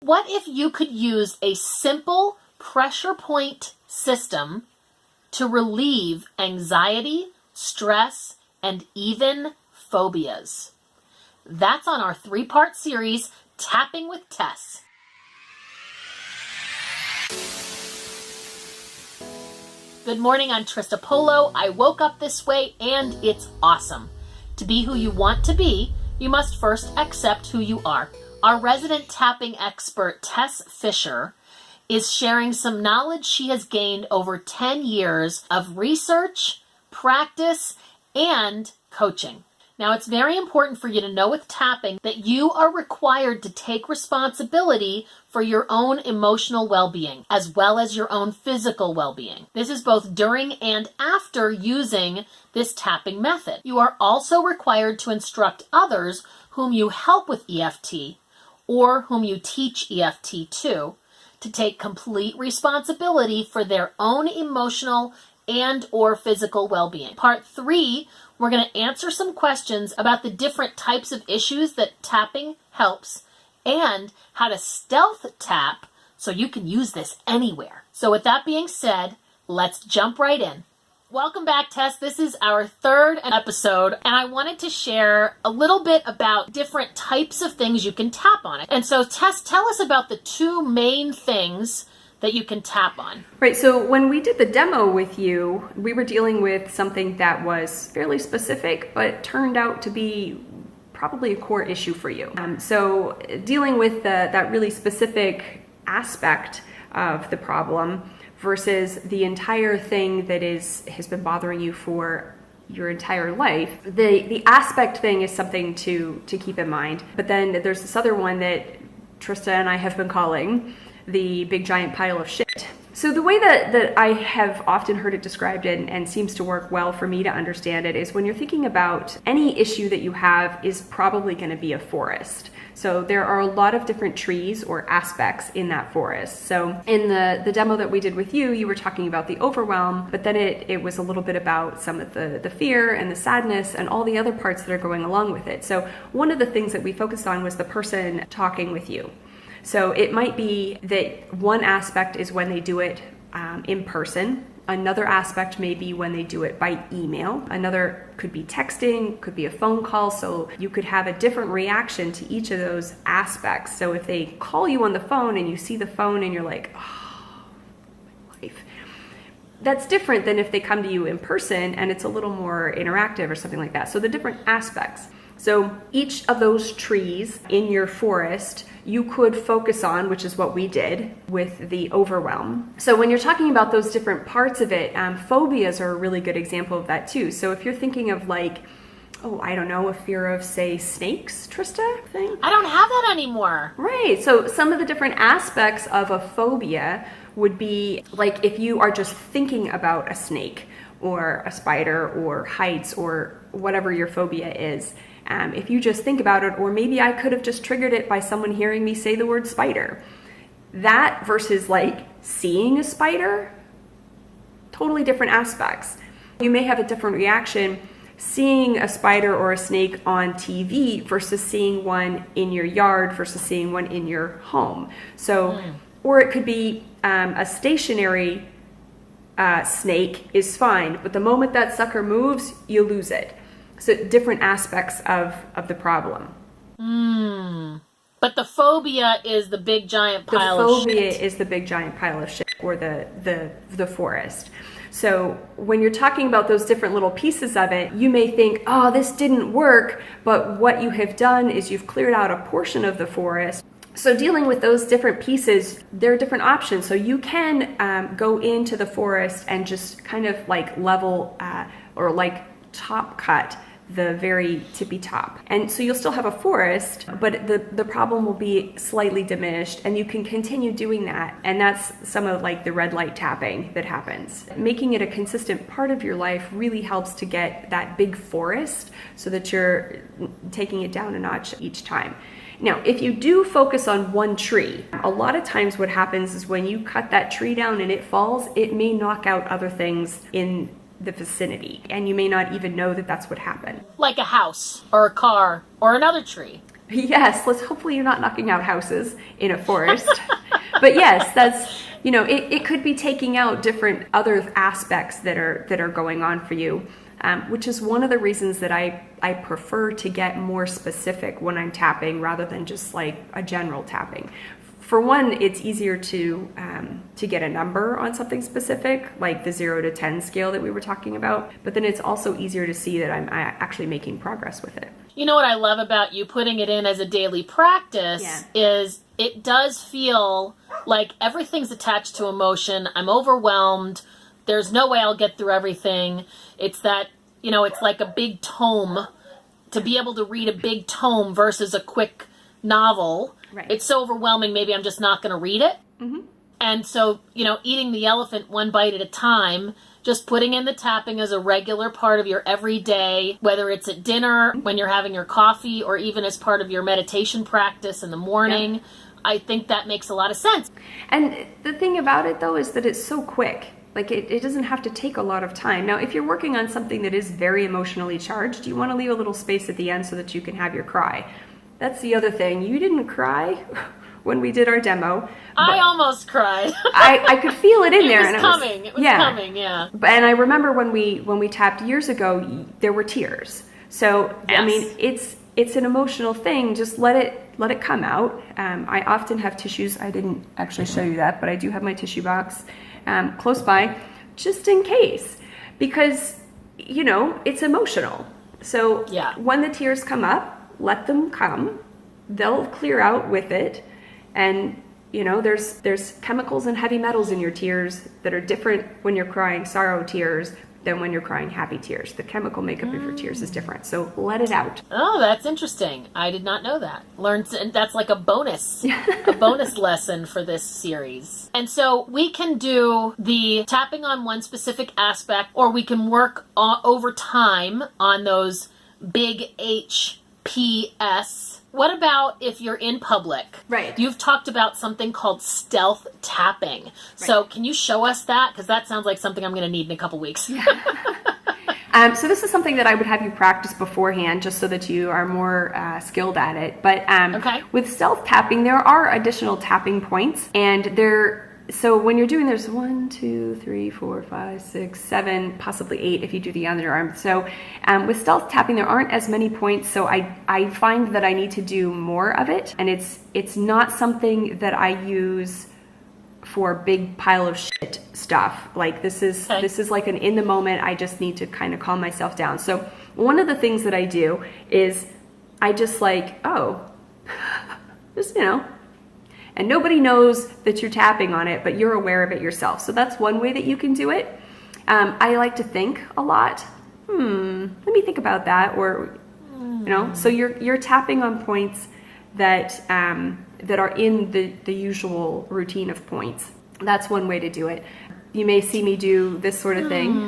What if you could use a simple pressure point system to relieve anxiety, stress, and even phobias? That's on our 3-part series, Tapping with Tess. Good morning, I'm Trista Polo. I woke up this way and it's awesome. To be who you want to be, you must first accept who you are. Our resident tapping expert, Tess Fisher, is sharing some knowledge she has gained over 10 years of research, practice, and coaching. Now, it's very important for you to know with tapping that you are required to take responsibility for your own emotional well-being, as well as your own physical well-being. This is both during and after using this tapping method. You are also required to instruct others whom you help with EFT or whom you teach EFT to take complete responsibility for their own emotional and or physical well-being. Part 3, we're going to answer some questions about the different types of issues that tapping helps and how to stealth tap so you can use this anywhere. So with that being said, let's jump right in. Welcome back, Tess. This is our 3rd episode, and I wanted to share a little bit about different types of things you can tap on it. And so, Tess, tell us about the 2 main things that you can tap on. Right, so when we did the demo with you, we were dealing with something that was fairly specific, but turned out to be probably a core issue for you. So dealing with that really specific aspect of the problem versus the entire thing that has been bothering you for your entire life. The aspect thing is something to keep in mind, but then there's this other one that Trista and I have been calling the big giant pile of shit. So the way that I have often heard it described and seems to work well for me to understand it is when you're thinking about any issue that you have is probably going to be a forest. So there are a lot of different trees or aspects in that forest. So in the demo that we did with you, you were talking about the overwhelm, but then it was a little bit about some of the fear and the sadness and all the other parts that are going along with it. So one of the things that we focused on was the person talking with you. So it might be that one aspect is when they do it in person. Another aspect may be when they do it by email. Another could be texting, could be a phone call. So you could have a different reaction to each of those aspects. So if they call you on the phone and you see the phone and you're like, oh, my life. That's different than if they come to you in person and it's a little more interactive or something like that. So the different aspects. So each of those trees in your forest you could focus on, which is what we did with the overwhelm. So when you're talking about those different parts of it, phobias are a really good example of that too. So if you're thinking of like, oh, I don't know, a fear of, say, snakes, Trista, thing? I don't have that anymore. Right. So some of the different aspects of a phobia would be like if you are just thinking about a snake or a spider or heights or whatever your phobia is. If you just think about it, or maybe I could have just triggered it by someone hearing me say the word spider. That versus like seeing a spider, totally different aspects. You may have a different reaction seeing a spider or a snake on TV versus seeing one in your yard versus seeing one in your home. So, or it could be a stationary snake is fine, but the moment that sucker moves, you lose it. So different aspects of the problem. But the phobia is the big giant pile of shit. The phobia is the big giant pile of shit or the forest. So when you're talking about those different little pieces of it, you may think, oh, this didn't work. But what you have done is you've cleared out a portion of the forest. So dealing with those different pieces, there are different options. So you can go into the forest and just kind of like level or like top cut the very tippy top. And so you'll still have a forest, but the problem will be slightly diminished and you can continue doing that. And that's some of like the red light tapping that happens. Making it a consistent part of your life really helps to get that big forest so that you're taking it down a notch each time. Now, if you do focus on one tree, a lot of times what happens is when you cut that tree down and it falls, it may knock out other things in the vicinity, and you may not even know that that's what happened. Like a house or a car or another tree. Yes, hopefully you're not knocking out houses in a forest. But yes, that's, it could be taking out different other aspects that are going on for you, which is one of the reasons that I prefer to get more specific when I'm tapping rather than just like a general tapping. For one, it's easier to get a number on something specific, like the 0 to 10 scale that we were talking about. But then it's also easier to see that I'm actually making progress with it. You know what I love about you putting it in as a daily practice is it does feel like everything's attached to emotion. I'm overwhelmed. There's no way I'll get through everything. It's that, it's like a big tome. To be able to read a big tome versus a quick novel, right. It's so overwhelming, maybe I'm just not going to read it. Mm-hmm. And so, eating the elephant one bite at a time, just putting in the tapping as a regular part of your everyday, whether it's at dinner, when you're having your coffee, or even as part of your meditation practice in the morning, I think that makes a lot of sense. And the thing about it, though, is that it's so quick. Like, it doesn't have to take a lot of time. Now, if you're working on something that is very emotionally charged, you want to leave a little space at the end so that you can have your cry. That's the other thing. You didn't cry when we did our demo. I almost cried. I could feel it in there. It was coming. It was coming, yeah. And I remember when we tapped years ago, there were tears. So, yes. I mean, it's an emotional thing. Just let it come out. I often have tissues. I didn't actually show you that, but I do have my tissue box close by, just in case. Because, it's emotional. So when the tears come up, let them come. They'll clear out with it. And there's chemicals and heavy metals in your tears that are different when you're crying sorrow tears than when you're crying happy tears. The chemical makeup of your tears is different. So let it out. Oh, that's interesting. I did not know that. That's like a bonus lesson for this series. And so we can do the tapping on one specific aspect, or we can work over time on those big HPS. What about if you're in public? Right. You've talked about something called stealth tapping. Right. So can you show us that? Because that sounds like something I'm going to need in a couple weeks. Yeah. So this is something that I would have you practice beforehand, just so that you are more skilled at it. But with stealth tapping, there are additional tapping points, and so when you're doing, there's 1, 2, 3, 4, 5, 6, 7, possibly 8 if you do the underarm. So with stealth tapping, there aren't as many points. So I find that I need to do more of it. And it's not something that I use for big pile of shit stuff. Like this is like an in the moment, I just need to kind of calm myself down. So one of the things that I do is I just just, and nobody knows that you're tapping on it, but you're aware of it yourself. So that's one way that you can do it. I like to think a lot. Let me think about that. Or, so you're tapping on points that are in the usual routine of points. That's one way to do it. You may see me do this sort of thing.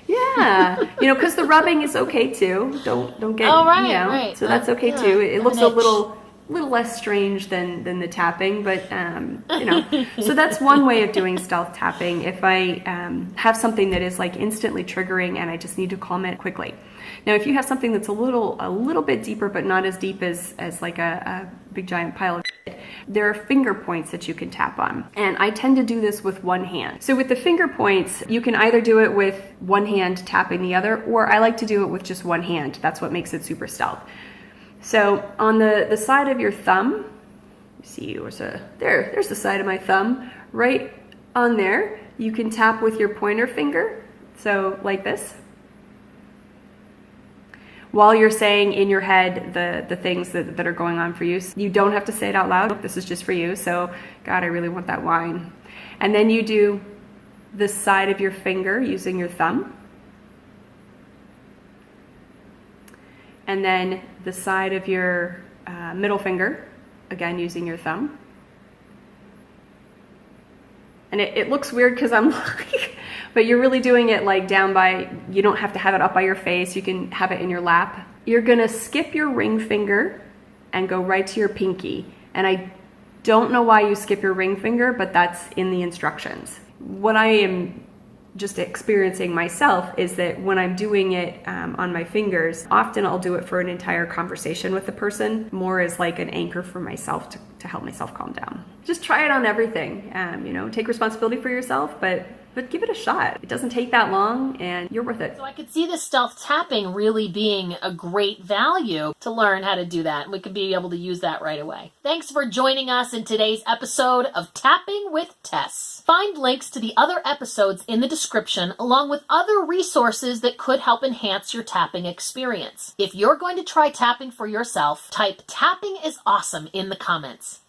Yeah, because the rubbing is okay too. Don't get, right. So that's okay too. It looks a little less strange than the tapping, but so that's one way of doing stealth tapping. If I have something that is like instantly triggering and I just need to calm it quickly. Now, if you have something that's a little bit deeper, but not as deep as like a big giant pile of shit, there are finger points that you can tap on. And I tend to do this with one hand. So with the finger points, you can either do it with one hand tapping the other, or I like to do it with just one hand. That's what makes it super stealth. So on the side of your thumb, there's the side of my thumb. Right on there, you can tap with your pointer finger. So like this. While you're saying in your head the things that are going on for you. You don't have to say it out loud. This is just for you. So, God, I really want that wine. And then you do the side of your finger using your thumb. And then the side of your middle finger, again using your thumb. And it looks weird because I'm like, but you're really doing it like down by, you don't have to have it up by your face. You can have it in your lap. You're going to skip your ring finger and go right to your pinky. And I don't know why you skip your ring finger, but that's in the instructions. What I am just experiencing myself is that when I'm doing it on my fingers, often I'll do it for an entire conversation with the person, more as like an anchor for myself to help myself calm down. Just try it on everything. Take responsibility for yourself, but give it a shot. It doesn't take that long and you're worth it. So I could see this stealth tapping really being a great value to learn how to do that. We could be able to use that right away. Thanks for joining us in today's episode of Tapping with Tess. Find links to the other episodes in the description along with other resources that could help enhance your tapping experience. If you're going to try tapping for yourself, type "tapping is awesome" in the comments.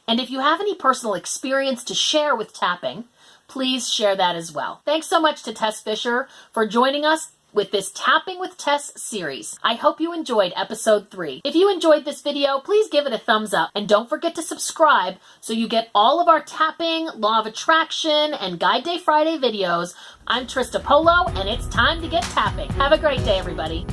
And if you have any personal experience to share with tapping, please share that as well. Thanks so much to Tess Fisher for joining us with this Tapping with Tess series. I hope you enjoyed episode 3. If you enjoyed this video, please give it a thumbs up and don't forget to subscribe so you get all of our tapping, law of attraction, and Guide Day Friday videos. I'm Trista Polo and it's time to get tapping. Have a great day, everybody.